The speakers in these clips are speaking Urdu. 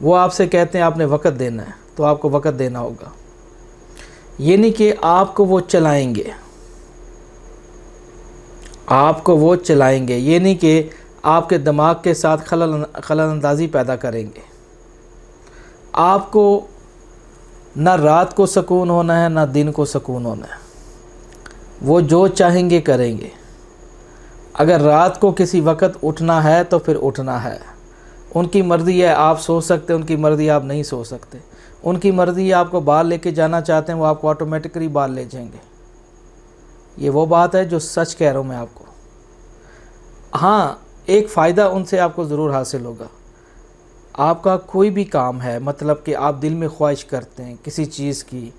وہ آپ سے کہتے ہیں آپ نے وقت دینا ہے تو آپ کو وقت دینا ہوگا، یہ نہیں کہ آپ کو وہ چلائیں گے، آپ کو وہ چلائیں گے، یہ نہیں کہ آپ کے دماغ کے ساتھ خلل اندازی پیدا کریں گے۔ آپ کو نہ رات کو سکون ہونا ہے نہ دن کو سکون ہونا ہے، وہ جو چاہیں گے کریں گے۔ اگر رات کو کسی وقت اٹھنا ہے تو پھر اٹھنا ہے، ان کی مرضی ہے، آپ سو سکتے ہیں، ان کی مرضی آپ نہیں سو سکتے، ان کی مرضی ہے آپ کو باہر لے کے جانا چاہتے ہیں وہ آپ کو آٹومیٹکلی باہر لے جائیں گے۔ یہ وہ بات ہے جو سچ کہہ رہا ہوں میں آپ کو۔ ہاں ایک فائدہ ان سے آپ کو ضرور حاصل ہوگا، آپ کا کوئی بھی کام ہے، مطلب کہ آپ دل میں خواہش کرتے ہیں کسی چیز کی،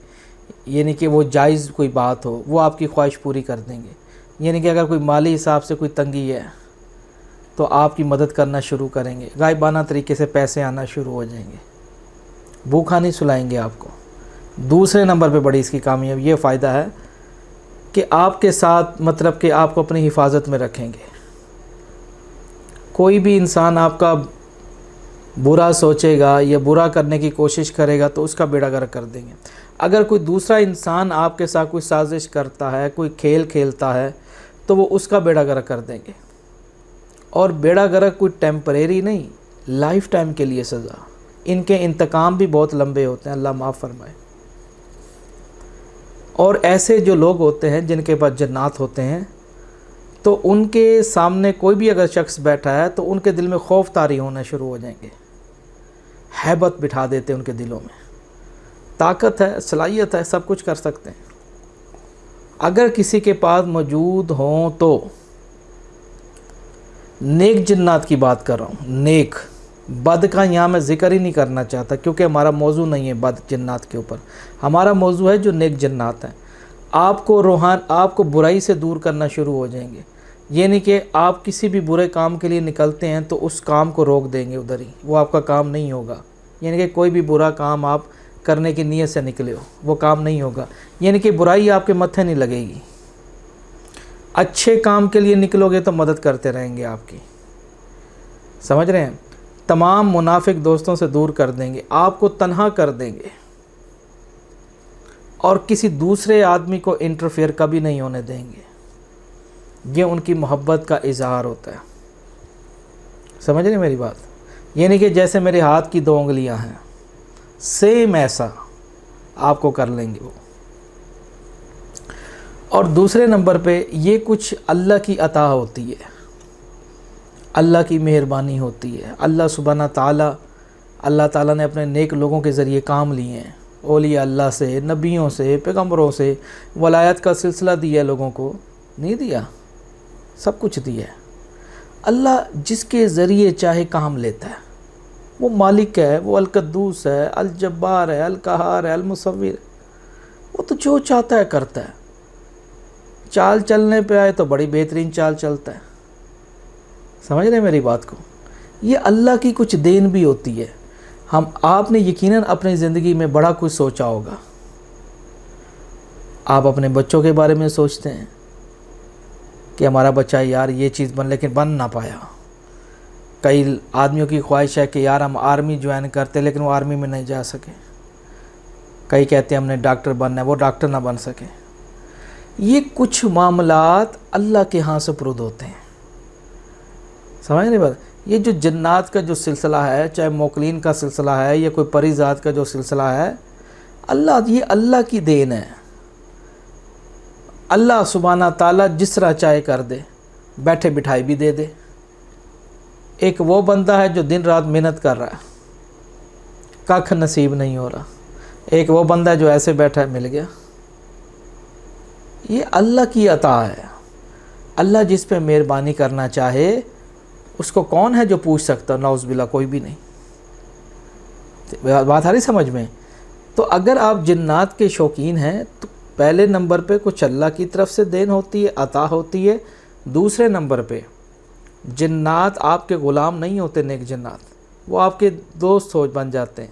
یعنی کہ وہ جائز کوئی بات ہو، وہ آپ کی خواہش پوری کر دیں گے۔ یعنی کہ اگر کوئی مالی حساب سے کوئی تنگی ہے تو آپ کی مدد کرنا شروع کریں گے، غائبانہ طریقے سے پیسے آنا شروع ہو جائیں گے، بھوکا نہیں سلائیں گے آپ کو۔ دوسرے نمبر پہ بڑی اس کی کامیابی یہ فائدہ ہے کہ آپ کے ساتھ مطلب کہ آپ کو اپنی حفاظت میں رکھیں گے۔ کوئی بھی انسان آپ کا برا سوچے گا یا برا کرنے کی کوشش کرے گا تو اس کا بیڑا غرق کر دیں گے۔ اگر کوئی دوسرا انسان آپ کے ساتھ کوئی سازش کرتا ہے، کوئی کھیل کھیلتا ہے تو وہ اس کا بیڑا غرق کر دیں گے۔ اور بیڑا غرق کوئی ٹیمپریری نہیں، لائف ٹائم کے لیے سزا۔ ان کے انتقام بھی بہت لمبے ہوتے ہیں، اللہ معاف فرمائے۔ اور ایسے جو لوگ ہوتے ہیں جن کے پاس جنات ہوتے ہیں تو ان کے سامنے کوئی بھی اگر شخص بیٹھا ہے تو ان کے دل میں خوف طاری ہونا شروع ہو جائیں گے، ہیبت بٹھا دیتے ہیں ان کے دلوں میں، طاقت ہے، صلاحیت ہے، سب کچھ کر سکتے ہیں۔ اگر کسی کے پاس موجود ہوں تو نیک جنات کی بات کر رہا ہوں، نیک، بد کا یہاں میں ذکر ہی نہیں کرنا چاہتا کیونکہ ہمارا موضوع نہیں ہے بد جنات کے اوپر، ہمارا موضوع ہے جو نیک جنات ہیں۔ آپ کو برائی سے دور کرنا شروع ہو جائیں گے، یہ نہیں کہ آپ کسی بھی برے کام کے لیے نکلتے ہیں تو اس کام کو روک دیں گے ادھر ہی، وہ آپ کا کام نہیں ہوگا۔ یعنی کہ کوئی بھی برا کام آپ کرنے کی نیت سے نکلے ہو وہ کام نہیں ہوگا، یعنی کہ برائی آپ کے متھے نہیں لگے گی۔ اچھے کام کے لیے نکلو گے تو مدد کرتے رہیں گے آپ کی، سمجھ رہے ہیں؟ تمام منافق دوستوں سے دور کر دیں گے، آپ کو تنہا کر دیں گے، اور کسی دوسرے آدمی کو انٹرفیئر کبھی نہیں ہونے دیں گے۔ یہ ان کی محبت کا اظہار ہوتا ہے، سمجھ رہے ہیں میری بات؟ یعنی کہ جیسے میرے ہاتھ کی 2 انگلیاں ہیں، سیم ایسا آپ کو کر لیں گے وہ۔ اور دوسرے نمبر پہ یہ کچھ اللہ کی عطا ہوتی ہے، اللہ کی مہربانی ہوتی ہے۔ اللہ تعالیٰ نے اپنے نیک لوگوں کے ذریعے کام لیے ہیں، اولیاء اللہ سے، نبیوں سے، پیغمبروں سے، ولایت کا سلسلہ دیا ہے لوگوں کو، نہیں دیا؟ سب کچھ دیا ہے۔ اللہ جس کے ذریعے چاہے کام لیتا ہے، وہ مالک ہے، وہ القدوس ہے، الجبار ہے، القہار ہے، المصور ہے، وہ تو جو چاہتا ہے کرتا ہے۔ چال چلنے پہ آئے تو بڑی بہترین چال چلتا ہے، سمجھ رہے ہیں میری بات کو؟ یہ اللہ کی کچھ دین بھی ہوتی ہے۔ آپ نے یقیناً اپنی زندگی میں بڑا کچھ سوچا ہوگا، آپ اپنے بچوں کے بارے میں سوچتے ہیں کہ ہمارا بچہ یار یہ چیز لیکن بن نہ پایا۔ کئی آدمیوں کی خواہش ہے کہ یار ہم آرمی جوائن کرتے لیکن وہ آرمی میں نہیں جا سکے، کئی کہتے ہیں ہم نے ڈاکٹر بننا ہے، وہ ڈاکٹر نہ بن سکے۔ یہ کچھ معاملات اللہ کے ہاں سپرد ہوتے ہیں، سمجھ نہیں بات؟ یہ جو جنات کا جو سلسلہ ہے، چاہے موکلین کا سلسلہ ہے یا کوئی پری ذات کا جو سلسلہ ہے، یہ اللہ کی دین ہے۔ اللہ سبحانہ تعالیٰ جس طرح چاہے کر دے، بیٹھے بٹھائی بھی دے دے۔ ایک وہ بندہ ہے جو دن رات محنت کر رہا ہے، کخ نصیب نہیں ہو رہا، ایک وہ بندہ ہے جو ایسے بیٹھا ہے مل گیا۔ یہ اللہ کی عطا ہے، اللہ جس پہ مہربانی کرنا چاہے اس کو کون ہے جو پوچھ سکتا؟ نعوذ باللہ کوئی بھی نہیں۔ بات آ رہی سمجھ میں؟ تو اگر آپ جنات کے شوقین ہیں تو پہلے نمبر پہ کچھ اللہ کی طرف سے دین ہوتی ہے، عطا ہوتی ہے۔ دوسرے نمبر پہ جنات آپ کے غلام نہیں ہوتے، نیک جنات وہ آپ کے دوست بن جاتے ہیں،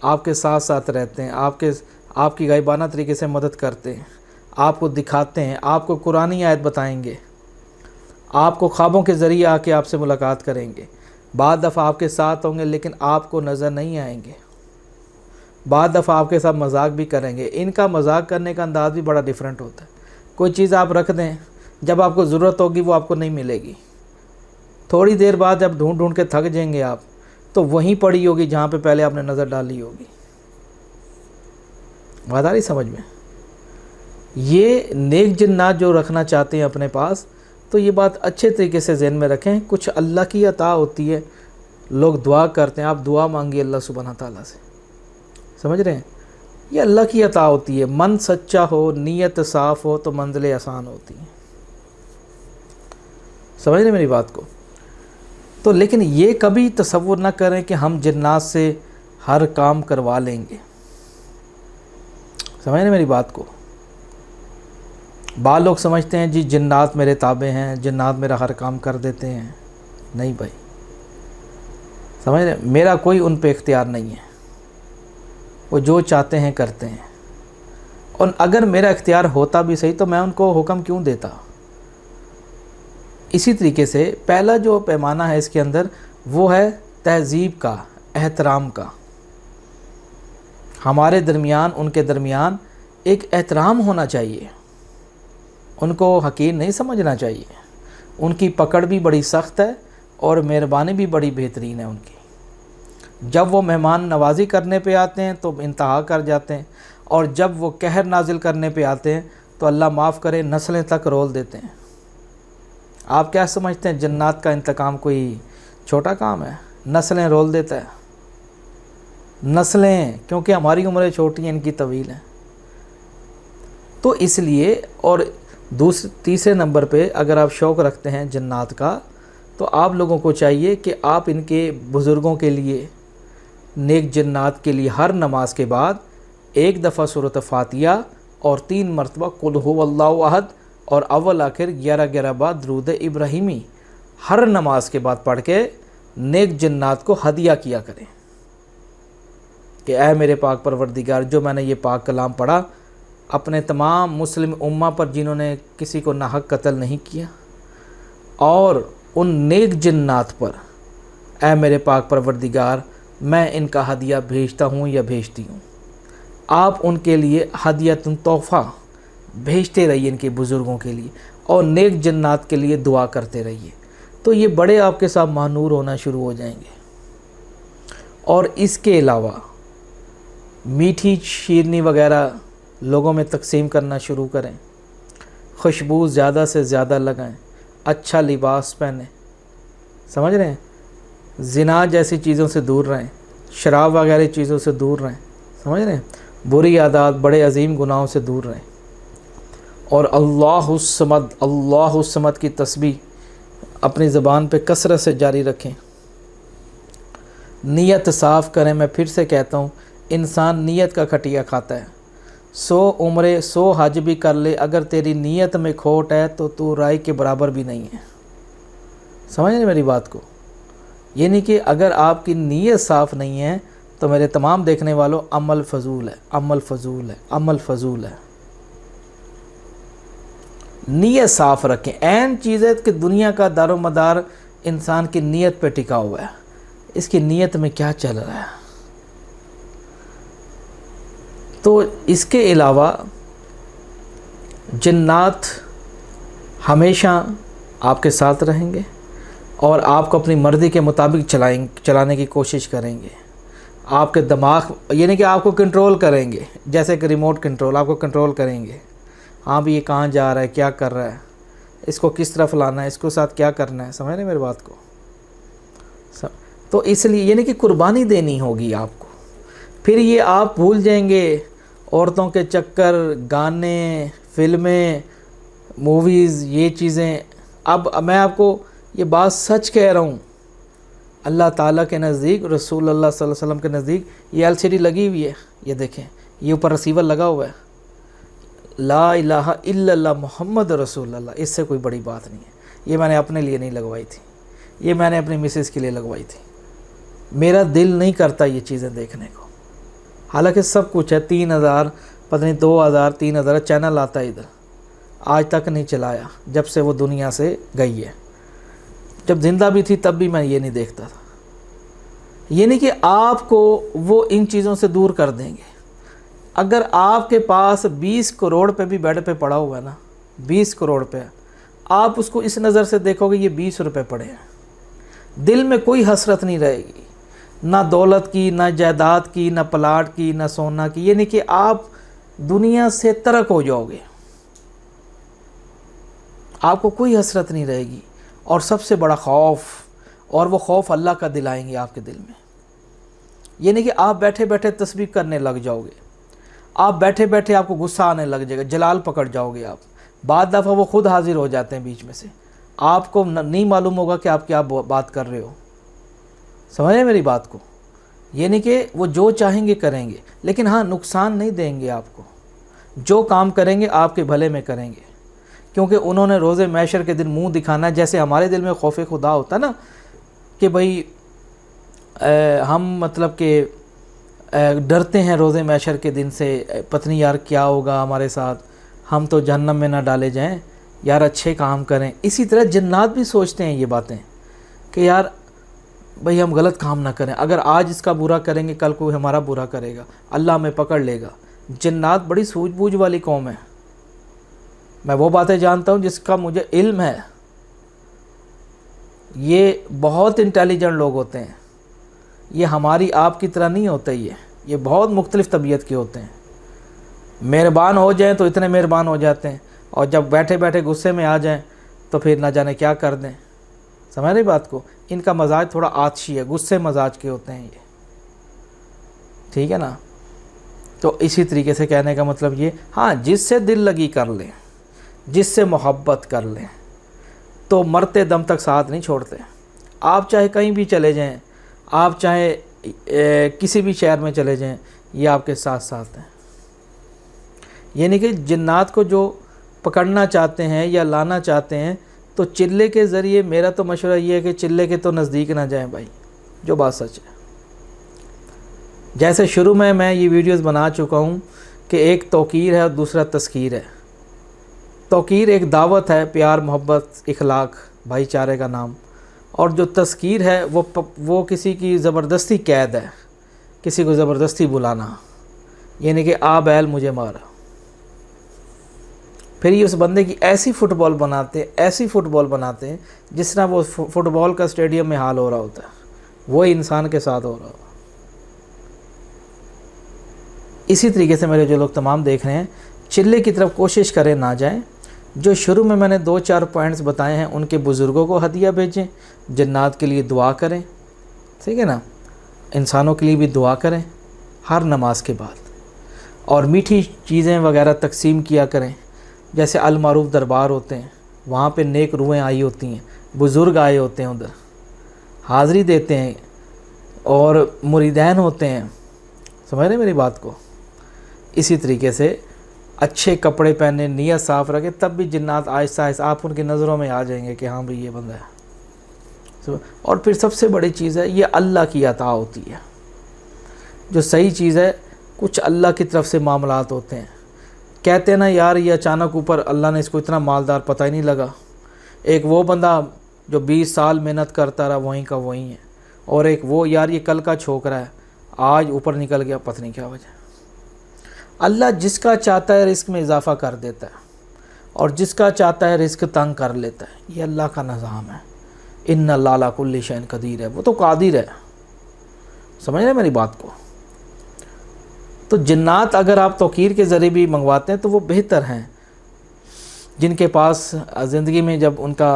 آپ کے ساتھ ساتھ رہتے ہیں، آپ کی غائبانہ طریقے سے مدد کرتے ہیں، آپ کو دکھاتے ہیں، آپ کو قرآنی آیت بتائیں گے، آپ کو خوابوں کے ذریعے آ کے آپ سے ملاقات کریں گے، بعض دفعہ آپ کے ساتھ ہوں گے لیکن آپ کو نظر نہیں آئیں گے، بعض دفعہ آپ کے ساتھ مذاق بھی کریں گے۔ ان کا مذاق کرنے کا انداز بھی بڑا ڈیفرنٹ ہوتا ہے۔ کوئی چیز آپ رکھ دیں، جب آپ کو ضرورت ہوگی وہ آپ کو نہیں ملے گی، تھوڑی دیر بعد جب ڈھونڈ ڈھونڈ کے تھک جائیں گے آپ، تو وہیں پڑی ہوگی جہاں پہ پہلے آپ نے نظر ڈالی ہوگی۔ بات آ رہی سمجھ میں؟ یہ نیک جنات جو رکھنا چاہتے ہیں اپنے پاس، تو یہ بات اچھے طریقے سے ذہن میں رکھیں۔ کچھ اللہ کی عطا ہوتی ہے، لوگ دعا کرتے ہیں، آپ دعا مانگیے اللہ سبحانہ تعالیٰ سے، سمجھ رہے ہیں؟ یہ اللہ کی عطا ہوتی ہے۔ من سچا ہو، نیت صاف ہو تو منزلیں آسان ہوتی ہیں، سمجھ رہے ہیں میری بات کو؟ تو لیکن یہ کبھی تصور نہ کریں کہ ہم جنات سے ہر کام کروا لیں گے، سمجھ رہے ہیں میری بات کو؟ بعض لوگ سمجھتے ہیں جی جنات میرے تابع ہیں، جنات میرا ہر کام کر دیتے ہیں۔ نہیں بھائی، سمجھ رہے ہیں؟ میرا کوئی ان پہ اختیار نہیں ہے، وہ جو چاہتے ہیں کرتے ہیں۔ اور اگر میرا اختیار ہوتا بھی صحیح تو میں ان کو حکم کیوں دیتا؟ اسی طریقے سے پہلا جو پیمانہ ہے اس کے اندر وہ ہے تہذیب کا، احترام کا۔ ہمارے درمیان ان کے درمیان ایک احترام ہونا چاہیے، ان کو حقیر نہیں سمجھنا چاہیے۔ ان کی پکڑ بھی بڑی سخت ہے اور مہربانی بھی بڑی بہترین ہے ان کی۔ جب وہ مہمان نوازی کرنے پہ آتے ہیں تو انتہا کر جاتے ہیں، اور جب وہ قہر نازل کرنے پہ آتے ہیں تو اللہ معاف کرے نسلیں تک رول دیتے ہیں۔ آپ کیا سمجھتے ہیں جنات کا انتقام کوئی چھوٹا کام ہے؟ نسلیں رول دیتا ہے، نسلیں، کیونکہ ہماری عمریں چھوٹی ہیں، ان کی طویل ہیں۔ تو اس لیے، اور تیسرے نمبر پہ اگر آپ شوق رکھتے ہیں جنات کا، تو آپ لوگوں کو چاہیے کہ آپ ان کے بزرگوں کے لیے، نیک جنات کے لیے ہر نماز کے بعد ایک دفعہ سورۃ فاتحہ اور 3 مرتبہ قل هو اللہ احد اور اول آخر 11 بار درود ابراہیمی ہر نماز کے بعد پڑھ کے نیک جنات کو ہدیہ کیا کریں کہ اے میرے پاک پروردگار، جو میں نے یہ پاک کلام پڑھا، اپنے تمام مسلم امہ پر جنہوں نے کسی کو ناحق قتل نہیں کیا، اور ان نیک جنات پر، اے میرے پاک پروردگار میں ان کا ہدیہ بھیجتا ہوں یا بھیجتی ہوں۔ آپ ان کے لیے ہدیۃ تحفہ بھیجتے رہیے ان کے بزرگوں کے لیے، اور نیک جنات کے لیے دعا کرتے رہیے، تو یہ بڑے آپ کے ساتھ مہنور ہونا شروع ہو جائیں گے۔ اور اس کے علاوہ میٹھی شیرنی وغیرہ لوگوں میں تقسیم کرنا شروع کریں، خوشبو زیادہ سے زیادہ لگائیں، اچھا لباس پہنیں، سمجھ رہے ہیں؟ زنا جیسی چیزوں سے دور رہیں، شراب وغیرہ چیزوں سے دور رہیں، سمجھ رہے ہیں؟ بری عادات، بڑے عظیم گناہوں سے دور رہیں، اور اللہ الصمد کی تسبیح اپنی زبان پہ کثرت سے جاری رکھیں۔ نیت صاف کریں۔ میں پھر سے کہتا ہوں، انسان نیت کا کھٹیا کھاتا ہے۔ 100 عمرے 100 حج بھی کر لے، اگر تیری نیت میں کھوٹ ہے تو رائی کے برابر بھی نہیں ہے۔ سمجھ رہے میری بات کو؟ یعنی کہ اگر آپ کی نیت صاف نہیں ہے تو میرے تمام دیکھنے والوں، عمل فضول ہے، عمل فضول ہے، عمل فضول ہے۔ نیت صاف رکھیں۔ عین چیز ہے کہ دنیا کا دار و مدار انسان کی نیت پہ ٹکا ہوا ہے، اس کی نیت میں کیا چل رہا ہے۔ تو اس کے علاوہ جنات ہمیشہ آپ کے ساتھ رہیں گے اور آپ کو اپنی مرضی کے مطابق چلانے کی کوشش کریں گے۔ آپ کے دماغ، یعنی کہ آپ کو کنٹرول کریں گے، جیسے کہ ریموٹ کنٹرول، آپ کو کنٹرول کریں گے۔ ہاں بھی یہ کہاں جا رہا ہے، کیا کر رہا ہے، اس کو کس طرف لانا ہے، اس کو ساتھ کیا کرنا ہے، سمجھ رہے میری بات کو؟ تو اس لیے یعنی کہ قربانی دینی ہوگی آپ کو۔ پھر یہ آپ بھول جائیں گے عورتوں کے چکر، گانے، فلمیں، موویز، یہ چیزیں۔ اب میں آپ کو یہ بات سچ کہہ رہا ہوں، اللہ تعالیٰ کے نزدیک، رسول اللہ صلی اللہ علیہ وسلم کے نزدیک یہ LCD لگی ہوئی ہے، یہ دیکھیں، یہ اوپر ریسیور لگا ہوا ہے، لا الہ الا اللہ محمد رسول اللہ، اس سے کوئی بڑی بات نہیں ہے۔ یہ میں نے اپنے لیے نہیں لگوائی تھی، یہ میں نے اپنی مسز کے لیے لگوائی تھی۔ میرا دل نہیں کرتا یہ چیزیں دیکھنے کو، حالانکہ سب کچھ ہے، 3000 پتہ نہیں 2000 3000 چینل آتا ہے ادھر، آج تک نہیں چلایا جب سے وہ دنیا سے گئی ہے۔ جب زندہ بھی تھی تب بھی میں یہ نہیں دیکھتا تھا، یہ نہیں کہ آپ کو وہ ان چیزوں سے دور کر دیں گے. اگر آپ کے پاس 20 کروڑ پہ بھی بیڈ پہ پڑا ہوا ہے نا, 20 کروڑ پہ, آپ اس کو اس نظر سے دیکھو گے یہ 20 روپے پڑے ہیں, دل میں کوئی حسرت نہیں رہے گی, نہ دولت کی, نہ جائیداد کی, نہ پلاٹ کی, نہ سونا کی. یہ نہیں کہ آپ دنیا سے ترک ہو جاؤ گے, آپ کو کوئی حسرت نہیں رہے گی. اور سب سے بڑا خوف, اور وہ خوف اللہ کا دلائیں گے آپ کے دل میں. یہ نہیں کہ آپ بیٹھے بیٹھے تسبیح کرنے لگ جاؤ گے, آپ بیٹھے بیٹھے آپ کو غصہ آنے لگ جائے گا, جلال پکڑ جاؤ گے آپ. بعد دفعہ وہ خود حاضر ہو جاتے ہیں بیچ میں سے, آپ کو نہیں معلوم ہوگا کہ آپ کیا بات کر رہے ہو. سمجھ رہے میری بات کو؟ یہ نہیں کہ وہ جو چاہیں گے کریں گے, لیکن ہاں نقصان نہیں دیں گے آپ کو. جو کام کریں گے آپ کے بھلے میں کریں گے, کیونکہ انہوں نے روز محشر کے دن منہ دکھانا ہے. جیسے ہمارے دل میں خوف خدا ہوتا ہے نا کہ بھئی ہم مطلب کہ ڈرتے ہیں روز محشر کے دن سے, پتہ نہیں یار کیا ہوگا ہمارے ساتھ, ہم تو جہنم میں نہ ڈالے جائیں, یار اچھے کام کریں. اسی طرح جنات بھی سوچتے ہیں یہ باتیں کہ یار بھئی ہم غلط کام نہ کریں, اگر آج اس کا برا کریں گے کل کو ہمارا برا کرے گا, اللہ ہمیں پکڑ لے گا. جنات بڑی سوجھ بوجھ والی قوم ہے. میں وہ باتیں جانتا ہوں جس کا مجھے علم ہے. یہ بہت انٹیلیجنٹ لوگ ہوتے ہیں, یہ ہماری آپ کی طرح نہیں ہوتے. یہ بہت مختلف طبیعت کے ہوتے ہیں. مہربان ہو جائیں تو اتنے مہربان ہو جاتے ہیں, اور جب بیٹھے بیٹھے غصے میں آ جائیں تو پھر نہ جانے کیا کر دیں. سمجھ رہی بات کو؟ ان کا مزاج تھوڑا آتشی ہے, غصے مزاج کے ہوتے ہیں یہ, ٹھیک ہے نا. تو اسی طریقے سے کہنے کا مطلب یہ, ہاں جس سے دل لگی کر لیں, جس سے محبت کر لیں, تو مرتے دم تک ساتھ نہیں چھوڑتے. آپ چاہے کہیں بھی چلے جائیں, آپ چاہے کسی بھی شہر میں چلے جائیں, یہ آپ کے ساتھ ساتھ ہیں. یعنی کہ جنات کو جو پکڑنا چاہتے ہیں یا لانا چاہتے ہیں تو چلے کے ذریعے, میرا تو مشورہ یہ ہے کہ چلے کے تو نزدیک نہ جائیں بھائی, جو بات سچ ہے. جیسے شروع میں یہ ویڈیوز بنا چکا ہوں کہ ایک توقیر ہے اور دوسرا تذکیر ہے. توقیر ایک دعوت ہے, پیار محبت اخلاق بھائی چارے کا نام, اور جو تذکیر ہے وہ کسی کی زبردستی قید ہے, کسی کو زبردستی بلانا, یعنی کہ آ بیل مجھے مارا. پھر یہ اس بندے کی ایسی فٹ بال بناتے ہیں جس طرح وہ فٹ بال کا اسٹیڈیم میں حال ہو رہا ہوتا ہے, وہی انسان کے ساتھ ہو رہا ہو. اسی طریقے سے میرے جو لوگ تمام دیکھ رہے ہیں, چلے کی طرف کوشش کریں نہ جائیں. جو شروع میں نے 2-4 پوائنٹس بتائے ہیں ان کے بزرگوں کو ہدیہ بھیجیں, جنات کے لیے دعا کریں, ٹھیک ہے نا, انسانوں کے لیے بھی دعا کریں ہر نماز کے بعد, اور میٹھی چیزیں وغیرہ تقسیم کیا کریں. جیسے المعروف دربار ہوتے ہیں, وہاں پہ نیک روحیں آئی ہوتی ہیں, بزرگ آئے ہوتے ہیں, ادھر حاضری دیتے ہیں, اور مریدین ہوتے ہیں. سمجھ رہے میری بات کو؟ اسی طریقے سے اچھے کپڑے پہنے, نیت صاف رکھے, تب بھی جنات آہستہ آہستہ آپ ان کی نظروں میں آ جائیں گے کہ ہاں بھئی یہ بندہ ہے. اور پھر سب سے بڑی چیز ہے, یہ اللہ کی عطا ہوتی ہے. جو صحیح چیز ہے, کچھ اللہ کی طرف سے معاملات ہوتے ہیں. کہتے ہیں نا یار یہ اچانک اوپر اللہ نے اس کو اتنا مالدار پتہ ہی نہیں لگا. ایک وہ بندہ جو 20 سال محنت کرتا رہا وہیں کا وہیں ہے, اور ایک وہ یار یہ کل کا چھوکرا ہے, آج اوپر نکل گیا, پتہ نہیں کیا وجہ. اللہ جس کا چاہتا ہے رزق میں اضافہ کر دیتا ہے, اور جس کا چاہتا ہے رزق تنگ کر لیتا ہے. یہ اللہ کا نظام ہے. ان اللہ علی کل شیء قدیر ہے, وہ تو قادر ہے. سمجھ رہے میری بات کو؟ تو جنات اگر آپ توقیر کے ذریعے بھی منگواتے ہیں تو وہ بہتر ہیں. جن کے پاس زندگی میں جب ان کا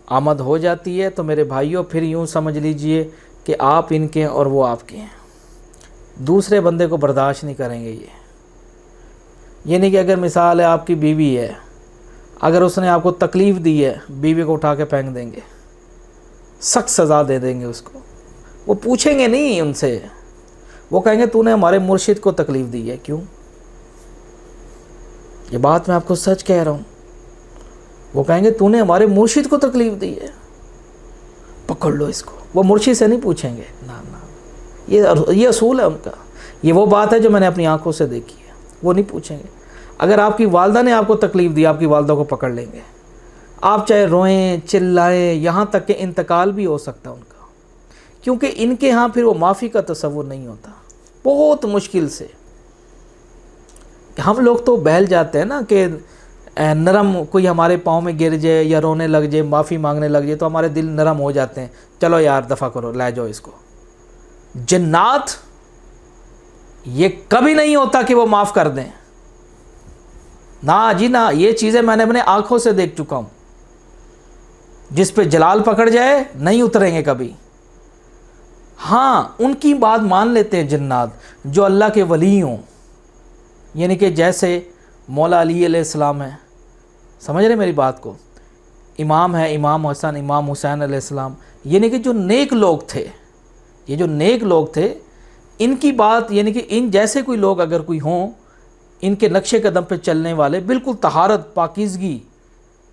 آمد ہو جاتی ہے تو میرے بھائیوں پھر یوں سمجھ لیجئے کہ آپ ان کے ہیں اور وہ آپ کے ہیں. دوسرے بندے کو برداشت نہیں کریں گے. یہ نہیں کہ اگر مثال ہے آپ کی بیوی ہے, اگر اس نے آپ کو تکلیف دی ہے, بیوی کو اٹھا کے پھینک دیں گے, سخت سزا دے دیں گے اس کو. وہ پوچھیں گے نہیں ان سے, وہ کہیں گے تو نے ہمارے مرشد کو تکلیف دی ہے, کیوں؟ یہ بات میں آپ کو سچ کہہ رہا ہوں. وہ کہیں گے تو نے ہمارے مرشد کو تکلیف دی ہے, پکڑ لو اس کو. وہ مرشد سے نہیں پوچھیں گے, نا یہ اصول ہے ان کا. یہ وہ بات ہے جو میں نے اپنی آنکھوں سے دیکھی ہے, وہ نہیں پوچھیں گے. اگر آپ کی والدہ نے آپ کو تکلیف دی, آپ کی والدہ کو پکڑ لیں گے. آپ چاہے روئیں چلائیں, یہاں تک کہ انتقال بھی ہو سکتا ہے ان کا, کیونکہ ان کے ہاں پھر وہ معافی کا تصور نہیں ہوتا، بہت مشکل سے۔ ہم لوگ تو بہل جاتے ہیں نا کہ نرم کوئی ہمارے پاؤں میں گر جائے یا رونے لگ جائے، معافی مانگنے لگ جائے تو ہمارے دل نرم ہو جاتے ہیں، چلو یار دفع کرو، لے جاؤ اس کو۔ جنات یہ کبھی نہیں ہوتا کہ وہ معاف کر دیں، نہ جی نہ، یہ چیزیں میں نے اپنے آنکھوں سے دیکھ چکا ہوں۔ جس پہ جلال پکڑ جائے نہیں اتریں گے کبھی۔ ہاں ان کی بات مان لیتے ہیں جنات جو اللہ کے ولی ہوں، یعنی کہ جیسے مولا علی علیہ السلام ہیں، سمجھ رہے میری بات کو، امام ہے امام حسن امام حسین علیہ السلام، یعنی کہ جو نیک لوگ تھے، یہ جو نیک لوگ تھے ان کی بات، یعنی کہ ان جیسے کوئی لوگ اگر کوئی ہوں، ان کے نقش قدم پہ چلنے والے، بالکل طہارت پاکیزگی،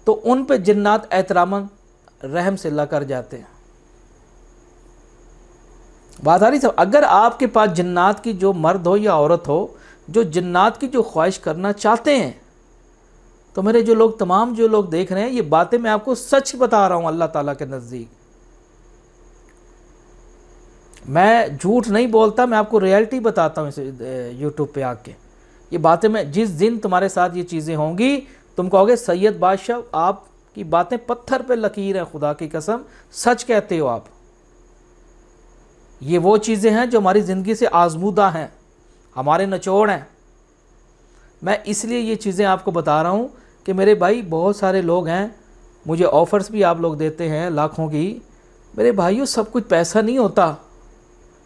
تو ان پہ جنات احتراماً رحم سے اللہ کر جاتے ہیں۔ بات آ رہی سب؟ اگر آپ کے پاس جنات کی جو مرد ہو یا عورت ہو جو جنات کی جو خواہش کرنا چاہتے ہیں، تو میرے جو لوگ تمام جو لوگ دیکھ رہے ہیں، یہ باتیں میں آپ کو سچ بتا رہا ہوں اللہ تعالیٰ کے نزدیک، میں جھوٹ نہیں بولتا، میں آپ کو ریئلٹی بتاتا ہوں اس یوٹیوب پہ آ کے۔ یہ باتیں میں جس دن تمہارے ساتھ یہ چیزیں ہوں گی، تم کہو گے سید بادشاہ آپ کی باتیں پتھر پہ لکیر ہیں، خدا کی قسم سچ کہتے ہو آپ۔ یہ وہ چیزیں ہیں جو ہماری زندگی سے آزمودہ ہیں، ہمارے نچوڑ ہیں۔ میں اس لیے یہ چیزیں آپ کو بتا رہا ہوں کہ میرے بھائی بہت سارے لوگ ہیں، مجھے آفرز بھی آپ لوگ دیتے ہیں لاکھوں کی، میرے بھائیوں سب کچھ پیسہ نہیں ہوتا،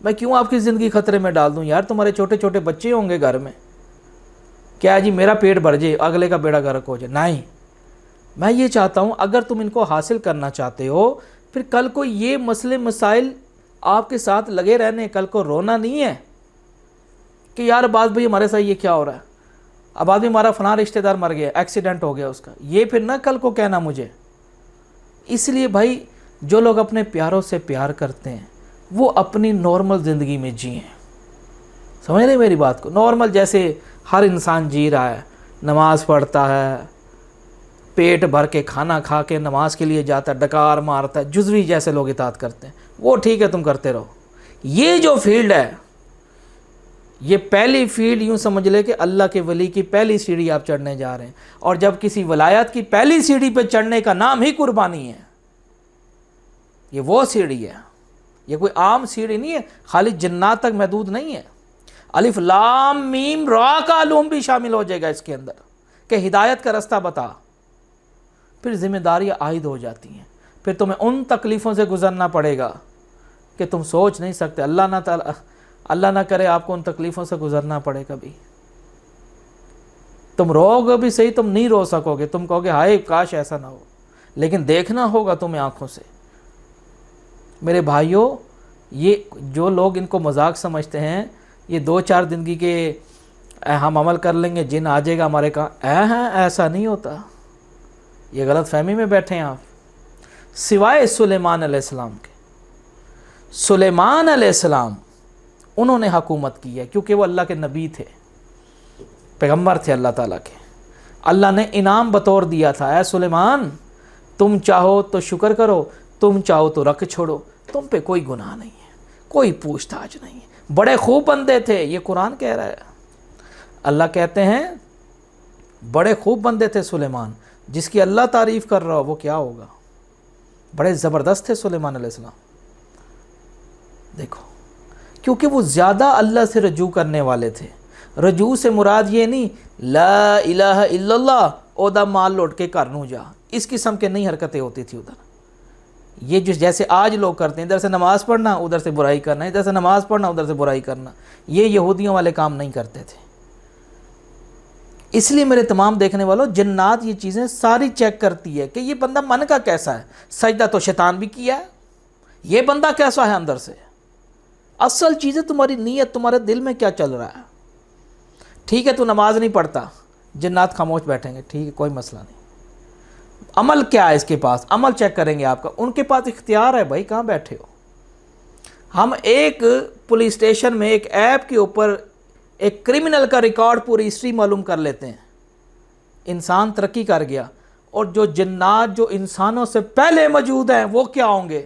میں کیوں آپ کی زندگی خطرے میں ڈال دوں یار؟ تمہارے چھوٹے چھوٹے بچے ہوں گے گھر میں، کیا جی میرا پیٹ بھر جائے اگلے کا بیڑا غرق ہو جائے؟ نہیں، میں یہ چاہتا ہوں اگر تم ان کو حاصل کرنا چاہتے ہو، پھر کل کو یہ مسئلے مسائل آپ کے ساتھ لگے رہنے، کل کو رونا نہیں ہے کہ یار عباس بھائی ہمارے ساتھ یہ کیا ہو رہا ہے، عباس بھائی ہمارا فلاں رشتہ دار مر گیا، ایکسیڈنٹ ہو گیا اس کا، یہ پھر نہ کل کو کہنا مجھے۔ اس لیے بھائی جو لوگ اپنے پیاروں سے پیار کرتے ہیں وہ اپنی نارمل زندگی میں جئیں، سمجھ رہے میری بات کو؟ نارمل جیسے ہر انسان جی رہا ہے، نماز پڑھتا ہے، پیٹ بھر کے کھانا کھا کے نماز کے لیے جاتا ہے، ڈکار مارتا ہے، جزوی جیسے لوگ اطاعت کرتے ہیں، وہ ٹھیک ہے تم کرتے رہو۔ یہ جو فیلڈ ہے، یہ پہلی فیلڈ یوں سمجھ لے کہ اللہ کے ولی کی پہلی سیڑھی آپ چڑھنے جا رہے ہیں، اور جب کسی ولایت کی پہلی سیڑھی پہ چڑھنے کا نام ہی قربانی ہے، یہ وہ سیڑھی ہے، یہ کوئی عام سیڑھی نہیں ہے، خالی جنات تک محدود نہیں ہے۔ الف لام میم را کا علوم بھی شامل ہو جائے گا اس کے اندر کہ ہدایت کا رستہ بتا، پھر ذمہ داریاں عائد ہو جاتی ہیں، پھر تمہیں ان تکلیفوں سے گزرنا پڑے گا کہ تم سوچ نہیں سکتے، اللہ نہ کرے آپ کو ان تکلیفوں سے گزرنا پڑے کبھی۔ تم رو گے بھی صحیح، تم نہیں رو سکو گے، تم کہو گے ہائے کاش ایسا نہ ہو، لیکن دیکھنا ہوگا تمہیں آنکھوں سے۔ میرے بھائیوں، یہ جو لوگ ان کو مذاق سمجھتے ہیں، یہ 2-4 زندگی کے ہم عمل کر لیں گے جن آ جائے گا ہمارے کہاں، ایسا نہیں ہوتا، یہ غلط فہمی میں بیٹھے ہیں آپ۔ سوائے سلیمان علیہ السلام کے، سلیمان علیہ السلام انہوں نے حکومت کی ہے کیونکہ وہ اللہ کے نبی تھے، پیغمبر تھے اللہ تعالیٰ کے۔ اللہ نے انعام بطور دیا تھا، اے سلیمان تم چاہو تو شکر کرو، تم چاہو تو رکھ چھوڑو، تم پہ کوئی گناہ نہیں ہے، کوئی پوچھ تاچھ نہیں ہے، بڑے خوب بندے تھے، یہ قرآن کہہ رہا ہے۔ اللہ کہتے ہیں بڑے خوب بندے تھے سلیمان، جس کی اللہ تعریف کر رہا ہو وہ کیا ہوگا، بڑے زبردست تھے سلیمان علیہ السلام۔ دیکھو کیونکہ وہ زیادہ اللہ سے رجوع کرنے والے تھے۔ رجوع سے مراد یہ نہیں لا الہ الا اللہ اودا مال لوٹ کے گھر نوں جا، اس قسم کے نہیں حرکتیں ہوتی تھی ادھر۔ یہ جو جیسے آج لوگ کرتے ہیں، ادھر سے نماز پڑھنا ادھر سے برائی کرنا، ادھر سے نماز پڑھنا ادھر سے برائی کرنا، یہ یہودیوں والے کام نہیں کرتے تھے۔ اس لیے میرے تمام دیکھنے والوں، جنات یہ چیزیں ساری چیک کرتی ہے کہ یہ بندہ من کا کیسا ہے۔ سجدہ تو شیطان بھی کیا ہے، یہ بندہ کیسا ہے اندر سے۔ اصل چیزیں تمہاری نیت، تمہارے دل میں کیا چل رہا ہے۔ ٹھیک ہے تو نماز نہیں پڑھتا، جنات خاموش بیٹھیں گے، ٹھیک ہے کوئی مسئلہ نہیں۔ عمل کیا ہے اس کے پاس، عمل چیک کریں گے آپ کا، ان کے پاس اختیار ہے بھائی، کہاں بیٹھے ہو۔ ہم ایک پولیس اسٹیشن میں ایک ایپ کے اوپر ایک کرمنل کا ریکارڈ پوری ہسٹری معلوم کر لیتے ہیں، انسان ترقی کر گیا، اور جو جنات جو انسانوں سے پہلے موجود ہیں وہ کیا ہوں گے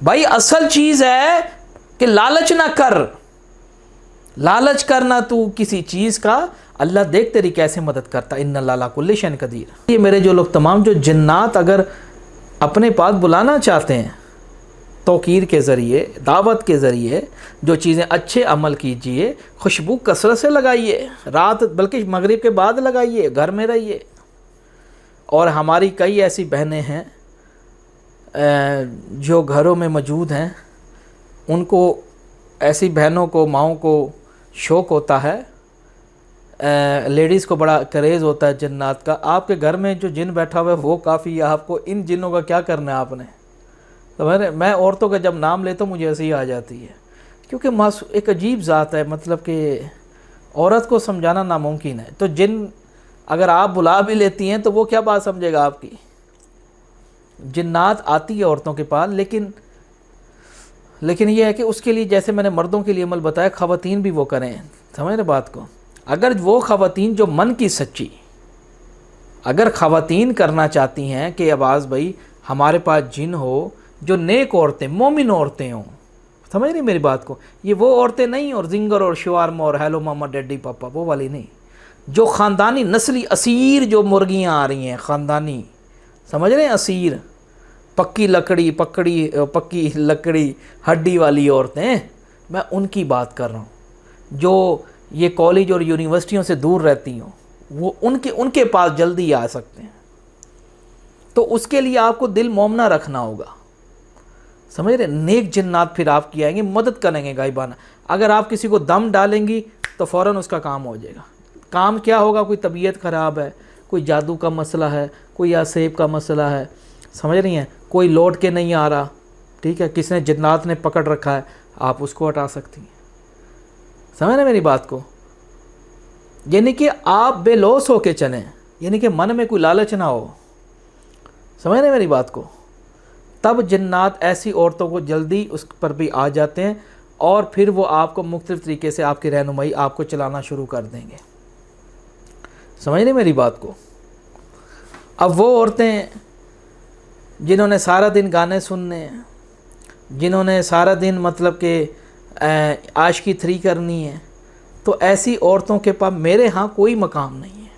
بھائی اصل چیز ہے کہ لالچ نہ کر، لالچ کرنا تو کسی چیز کا، اللہ دیکھ تیری کیسے مدد کرتا، ان اللہ علی کل شیء قدیر۔ یہ میرے جو لوگ تمام جو جنات اگر اپنے پاس بلانا چاہتے ہیں توقیر کے ذریعے، دعوت کے ذریعے، جو چیزیں اچھے عمل کیجئے، خوشبو کثرت سے لگائیے، رات بلکہ مغرب کے بعد لگائیے، گھر میں رہیے۔ اور ہماری کئی ایسی بہنیں ہیں جو گھروں میں موجود ہیں، ان کو، ایسی بہنوں کو، ماؤں کو شوق ہوتا ہے، لیڈیز کو بڑا کریز ہوتا ہے جنات کا۔ آپ کے گھر میں جو جن بیٹھا ہوا ہے وہ کافی ہے، آپ کو ان جنوں کا کیا کرنا ہے آپ نے؟ تو میں عورتوں کا جب نام لیتا ہوں مجھے ایسے ہی آ جاتی ہے، کیونکہ ایک عجیب ذات ہے، مطلب کہ عورت کو سمجھانا ناممکن ہے۔ تو جن اگر آپ بلا بھی لیتی ہیں تو وہ کیا بات سمجھے گا آپ کی؟ جنات آتی ہے عورتوں کے پاس، لیکن یہ ہے کہ اس کے لیے جیسے میں نے مردوں کے لیے عمل بتایا، خواتین بھی وہ کریں، سمجھ رہے بات کو؟ اگر وہ خواتین جو من کی سچی، اگر خواتین کرنا چاہتی ہیں کہ عباس بھائی ہمارے پاس جن ہو جو نیک عورتیں، مومن عورتیں ہوں، سمجھ رہی میری بات کو؟ یہ وہ عورتیں نہیں اور زنگر اور شوارما اور ہیلو ماما ڈیڈی پاپا، وہ والی نہیں، جو خاندانی نسلی اسیر جو مرغیاں آ رہی ہیں، خاندانی، سمجھ رہے ہیں؟ اسیر، پکی لکڑی ہڈی والی عورتیں، میں ان کی بات کر رہا ہوں، جو یہ کالج اور یونیورسٹیوں سے دور رہتی ہوں، وہ ان کے پاس جلدی آ سکتے ہیں۔ تو اس کے لیے آپ کو دل مومنا رکھنا ہوگا، سمجھ رہے؟ نیک جنات پھر آپ کی آئیں گے، مدد کریں گے غائبانہ۔ اگر آپ کسی کو دم ڈالیں گی تو فوراً اس کا کام ہو جائے گا۔ کام کیا ہوگا؟ کوئی طبیعت خراب ہے، کوئی جادو کا مسئلہ ہے، کوئی یا سیب کا مسئلہ ہے، سمجھ رہی ہیں؟ کوئی لوٹ کے نہیں آ رہا، ٹھیک ہے، کس نے جنات نے پکڑ رکھا ہے، آپ اس کو ہٹا سکتی ہیں، سمجھ رہے میری بات کو؟ یعنی کہ آپ بے لوث ہو کے چلیں، یعنی کہ من میں کوئی لالچ نہ ہو، سمجھ رہے میری بات کو؟ تب جنات ایسی عورتوں کو جلدی اس پر بھی آ جاتے ہیں، اور پھر وہ آپ کو مختلف طریقے سے آپ کی رہنمائی آپ کو چلانا شروع کر دیں گے، سمجھ رہے میری بات کو؟ اب وہ عورتیں جنہوں نے سارا دن گانے سننے، جنہوں نے سارا دن مطلب کہ عاشقی تھری کرنی ہے، تو ایسی عورتوں کے پاس میرے ہاں کوئی مقام نہیں ہے۔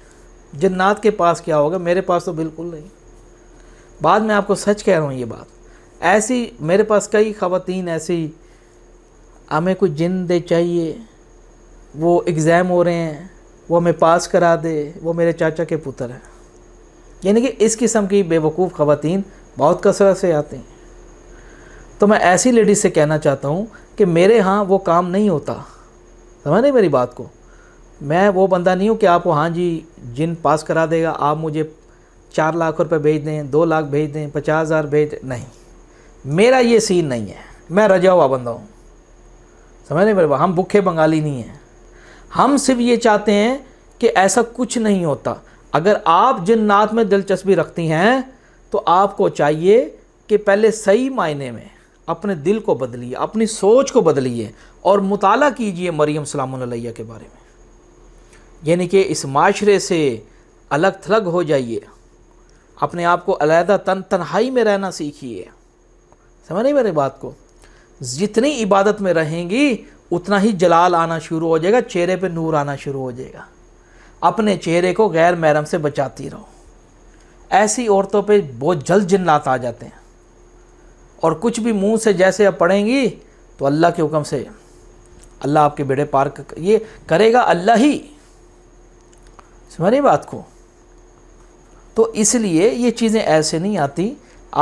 جنات کے پاس کیا ہوگا؟ میرے پاس تو بالکل نہیں۔ بعد میں آپ کو سچ کہہ رہا ہوں یہ بات، ایسی میرے پاس کئی خواتین ایسی، ہمیں کوئی جن دے چاہیے، وہ ایگزام ہو رہے ہیں، وہ ہمیں پاس کرا دے، وہ میرے چاچا کے پتر ہیں۔ یعنی کہ اس قسم کی بے وقوف خواتین بہت کثرت سے آتی ہیں۔ تو میں ایسی لیڈیز سے کہنا چاہتا ہوں کہ میرے ہاں وہ کام نہیں ہوتا، سمجھ رہے میری بات کو؟ میں وہ بندہ نہیں ہوں کہ آپ کو ہاں جی جن پاس کرا دے گا، آپ مجھے 4 لاکھ روپے بھیج دیں، 2 لاکھ بھیج دیں، 50,000 بھیج دیں، نہیں، میرا یہ سین نہیں ہے۔ میں رجا ہوا بندہ ہوں، سمجھ رہے میرے بات؟ ہم بھوکے بنگالی نہیں ہیں، ہم صرف یہ چاہتے ہیں کہ ایسا کچھ نہیں ہوتا۔ اگر آپ جنات میں دلچسپی رکھتی ہیں تو آپ کو چاہیے کہ پہلے صحیح معنی میں اپنے دل کو بدلیے، اپنی سوچ کو بدلیے، اور مطالعہ کیجئے مریم سلام اللہ علیہ کے بارے میں، یعنی کہ اس معاشرے سے الگ تھلگ ہو جائیے، اپنے آپ کو علیحدہ تنہائی میں رہنا سیکھیے، سمجھ رہی میری بات کو؟ جتنی عبادت میں رہیں گی اتنا ہی جلال آنا شروع ہو جائے گا، چہرے پہ نور آنا شروع ہو جائے گا۔ اپنے چہرے کو غیر محرم سے بچاتی رہو۔ ایسی عورتوں پہ بہت جلد جنات آ جاتے ہیں، اور کچھ بھی منہ سے جیسے آپ پڑھیں گی تو اللہ کے حکم سے اللہ آپ کے بیڑے پار یہ کرے گا، اللہ ہی، سمجھ رہی بات کو؟ تو اس لیے یہ چیزیں ایسے نہیں آتی،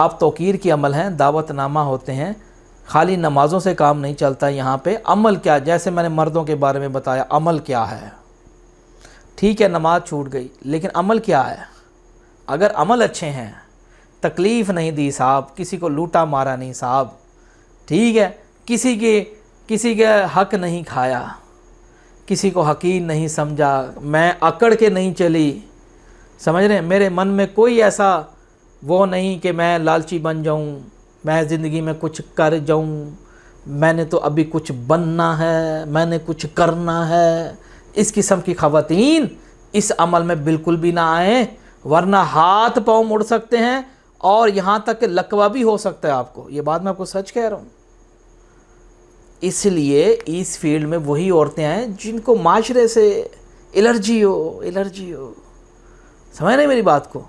آپ توقیر کی عمل ہیں، دعوت نامہ ہوتے ہیں، خالی نمازوں سے کام نہیں چلتا۔ یہاں پہ عمل کیا، جیسے میں نے مردوں کے بارے میں بتایا، عمل کیا ہے؟ ٹھیک ہے نماز چھوٹ گئی، لیکن عمل کیا ہے؟ اگر عمل اچھے ہیں، تکلیف نہیں دی صاحب، کسی کو لوٹا مارا نہیں صاحب، ٹھیک ہے، کسی کے حق نہیں کھایا، کسی کو حقیر نہیں سمجھا، میں اکڑ کے نہیں چلی، سمجھ رہے ہیں؟ میرے من میں کوئی ایسا وہ نہیں کہ میں لالچی بن جاؤں، میں زندگی میں کچھ کر جاؤں، میں نے تو ابھی کچھ بننا ہے، میں نے کچھ کرنا ہے۔ اس قسم کی خواتین اس عمل میں بالکل بھی نہ آئیں، ورنہ ہاتھ پاؤں مڑ سکتے ہیں اور یہاں تک کہ لقبہ بھی ہو سکتا ہے آپ کو. یہ بات میں آپ کو سچ کہہ رہا ہوں. اس لیے اس فیلڈ میں وہی عورتیں ہیں جن کو معاشرے سے الرجی ہو. سمجھ رہے میری بات کو؟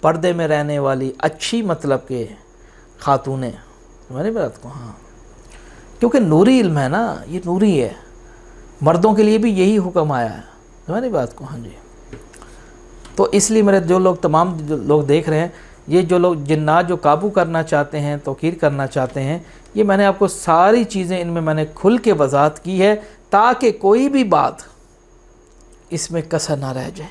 پردے میں رہنے والی اچھی مطلب کہ خاتونیں. سمجھ رہے میری بات کو؟ ہاں، کیونکہ نوری علم ہے نا، یہ نوری ہے. مردوں کے لیے بھی یہی حکم آیا ہے. سمجھ رہے بات کو؟ ہاں جی. تو اس لیے میرے جو لوگ تمام جو لوگ دیکھ رہے ہیں، یہ جو لوگ جنات جو قابو کرنا چاہتے ہیں، توقیر کرنا چاہتے ہیں، یہ میں نے آپ کو ساری چیزیں ان میں نے کھل کے وضاحت کی ہے تاکہ کوئی بھی بات اس میں کسر نہ رہ جائے.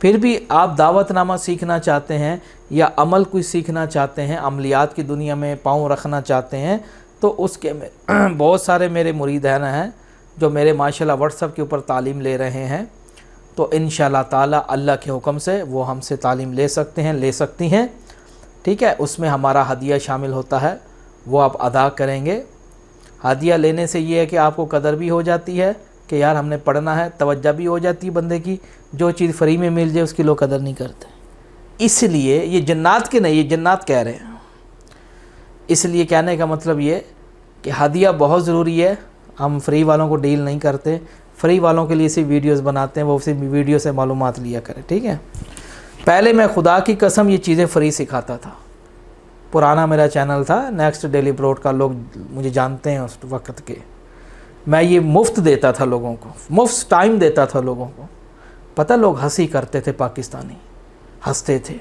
پھر بھی آپ دعوت نامہ سیکھنا چاہتے ہیں یا عمل کوئی سیکھنا چاہتے ہیں، عملیات کی دنیا میں پاؤں رکھنا چاہتے ہیں، تو اس کے میں بہت سارے میرے مریدین ہیں جو میرے ماشاءاللہ واٹس ایپ کے اوپر تعلیم لے رہے ہیں. تو انشاءاللہ تعالی اللہ کے حکم سے وہ ہم سے تعلیم لے سکتے ہیں، لے سکتی ہیں. ٹھیک ہے، اس میں ہمارا ہدیہ شامل ہوتا ہے، وہ آپ ادا کریں گے. ہدیہ لینے سے یہ ہے کہ آپ کو قدر بھی ہو جاتی ہے کہ یار ہم نے پڑھنا ہے، توجہ بھی ہو جاتی ہے بندے کی. جو چیز فری میں مل جائے اس کی لوگ قدر نہیں کرتے. اس لیے یہ جنات کے نہیں، یہ جنات کہہ رہے ہیں. اس لیے کہنے کا مطلب یہ کہ ہدیہ بہت ضروری ہے. ہم فری والوں کو ڈیل نہیں کرتے، فری والوں کے لیے صرف ویڈیوز بناتے ہیں، وہ صرف ویڈیو سے معلومات لیا کریں. ٹھیک ہے، پہلے میں خدا کی قسم یہ چیزیں فری سکھاتا تھا. پرانا میرا چینل تھا نیکسٹ ڈیلی براڈ کا، لوگ مجھے جانتے ہیں اس وقت کے. میں یہ مفت دیتا تھا لوگوں کو، مفت ٹائم دیتا تھا لوگوں کو. پتہ لوگ ہنسی کرتے تھے، پاکستانی ہنستے تھے.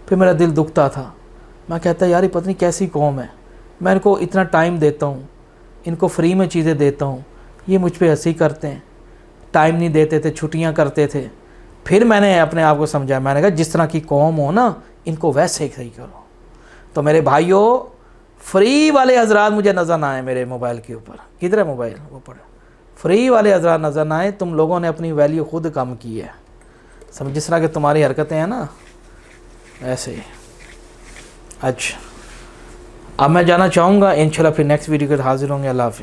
پھر میرا دل دکھتا تھا. میں کہتا یار یہ پتہ نہیں کیسی قوم ہے، میں ان کو اتنا ٹائم دیتا ہوں، ان کو فری میں چیزیں دیتا ہوں، یہ مجھ پہ ہنسی کرتے ہیں. ٹائم نہیں دیتے تھے، چھٹیاں کرتے تھے. پھر میں نے اپنے آپ کو سمجھایا، میں نے کہا جس طرح کی قوم ہو نا ان کو ویسے ہی صحیح کرو. تو میرے بھائیوں، فری والے حضرات مجھے نظر نہ آئے میرے موبائل کے اوپر. کدھر ہے موبائل؟ وہ پڑھ. فری والے حضرات نظر نہ آئے. تم لوگوں نے اپنی ویلیو خود کم کی ہے. جس طرح کہ تمہاری حرکتیں ہیں نا ایسے ہی. اچھا، اب میں جانا چاہوں گا. انشاءاللہ پھر نیکسٹ ویڈیو کے حاضر ہوں گے. اللہ حافظ.